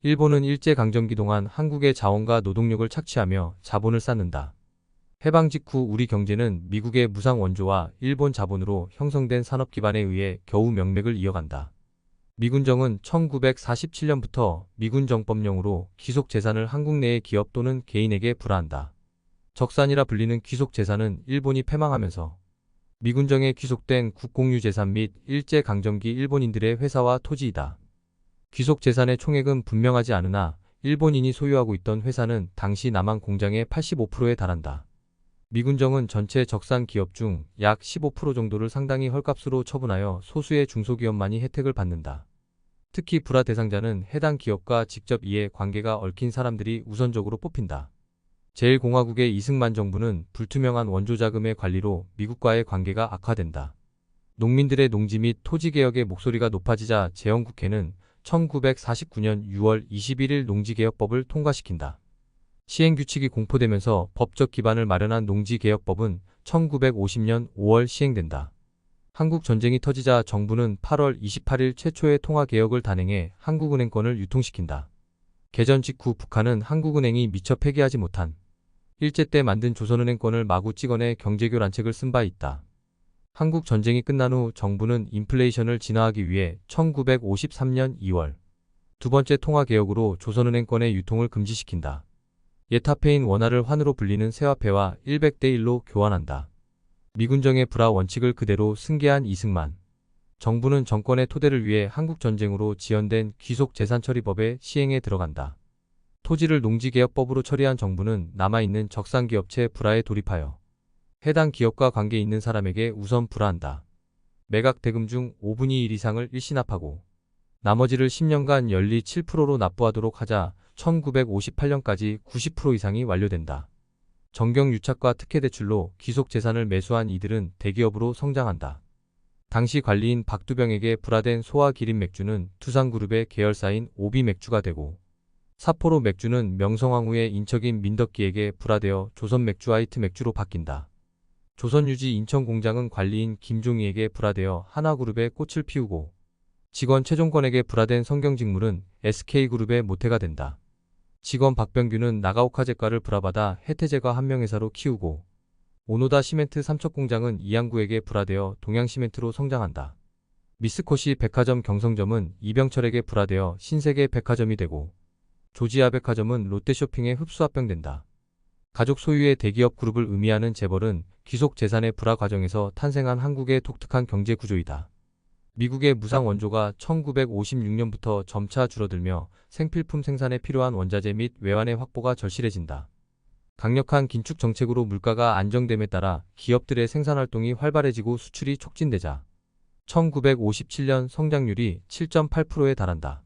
일본은 일제강점기 동안 한국의 자원과 노동력을 착취하며 자본을 쌓는다. 해방 직후 우리 경제는 미국의 무상 원조와 일본 자본으로 형성된 산업 기반에 의해 겨우 명맥을 이어간다. 미군정은 1947년부터 미군 정법령으로 귀속 재산을 한국 내의 기업 또는 개인에게 불화한다. 적산이라 불리는 귀속 재산은 일본이 패망하면서 미군정에 귀속된 국공유 재산 및 일제강점기 일본인들의 회사와 토지이다. 귀속 재산의 총액은 분명하지 않으나 일본인이 소유하고 있던 회사는 당시 남한 공장의 85%에 달한다. 미군정은 전체 적산 기업 중 약 15% 정도를 상당히 헐값으로 처분하여 소수의 중소기업만이 혜택을 받는다. 특히 불화 대상자는 해당 기업과 직접 이해 관계가 얽힌 사람들이 우선적으로 뽑힌다. 제1공화국의 이승만 정부는 불투명한 원조자금의 관리로 미국과의 관계가 악화된다. 농민들의 농지 및 토지개혁의 목소리가 높아지자 제헌국회는 1949년 6월 21일 농지개혁법을 통과시킨다. 시행규칙이 공포되면서 법적 기반을 마련한 농지개혁법은 1950년 5월 시행된다. 한국전쟁이 터지자 정부는 8월 28일 최초의 통화개혁을 단행해 한국은행권을 유통시킨다. 개전 직후 북한은 한국은행이 미처 폐기하지 못한 일제 때 만든 조선은행권을 마구 찍어내 경제교란책을 쓴 바 있다. 한국전쟁이 끝난 후 정부는 인플레이션을 진화하기 위해 1953년 2월 두 번째 통화개혁으로 조선은행권의 유통을 금지시킨다. 옛 화폐인 원화를 환으로 불리는 새화폐와 100대 1로 교환한다. 미군정의 불화 원칙을 그대로 승계한 이승만 정부는 정권의 토대를 위해 한국전쟁으로 지연된 귀속재산처리법의 시행에 들어간다. 토지를 농지개혁법으로 처리한 정부는 남아있는 적산기업체 불화에 돌입하여 해당 기업과 관계 있는 사람에게 우선 불화한다. 매각 대금 중 5분의 1 이상을 일시납하고 나머지를 10년간 연리 7%로 납부하도록 하자 1958년까지 90% 이상이 완료된다. 정경유착과 특혜대출로 귀속재산을 매수한 이들은 대기업으로 성장한다. 당시 관리인 박두병에게 불화된 소화기린 맥주는 두산그룹의 계열사인 오비맥주가 되고 사포로 맥주는 명성황후의 인척인 민덕기에게 불화되어 조선맥주아이트 맥주로 바뀐다. 조선유지 인천공장은 관리인 김종희에게 불화되어 하나그룹의 꽃을 피우고 직원 최종권에게 불화된 성경직물은 SK그룹의 모태가 된다. 직원 박병규는 나가오카제과를 불화받아 해태제과 한명회사로 키우고 오노다 시멘트 삼척공장은 이양구에게 불화되어 동양시멘트로 성장한다. 미스코시 백화점 경성점은 이병철에게 불화되어 신세계 백화점이 되고 조지아 백화점은 롯데쇼핑에 흡수합병된다. 가족 소유의 대기업 그룹을 의미하는 재벌은 귀속 재산의 불화 과정에서 탄생한 한국의 독특한 경제 구조이다. 미국의 무상 원조가 1956년부터 점차 줄어들며 생필품 생산에 필요한 원자재 및 외환의 확보가 절실해진다. 강력한 긴축 정책으로 물가가 안정됨에 따라 기업들의 생산활동이 활발해지고 수출이 촉진되자 1957년 성장률이 7.8%에 달한다.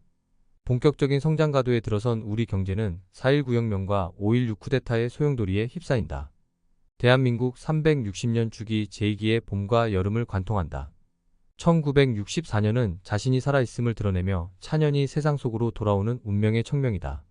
본격적인 성장 가도에 들어선 우리 경제는 4.19 혁명과 5.16 쿠데타의 소용돌이에 휩싸인다. 대한민국 360년 주기 제2기의 봄과 여름을 관통한다. 1964년은 자신이 살아있음을 드러내며 찬연히 세상 속으로 돌아오는 운명의 척명이다.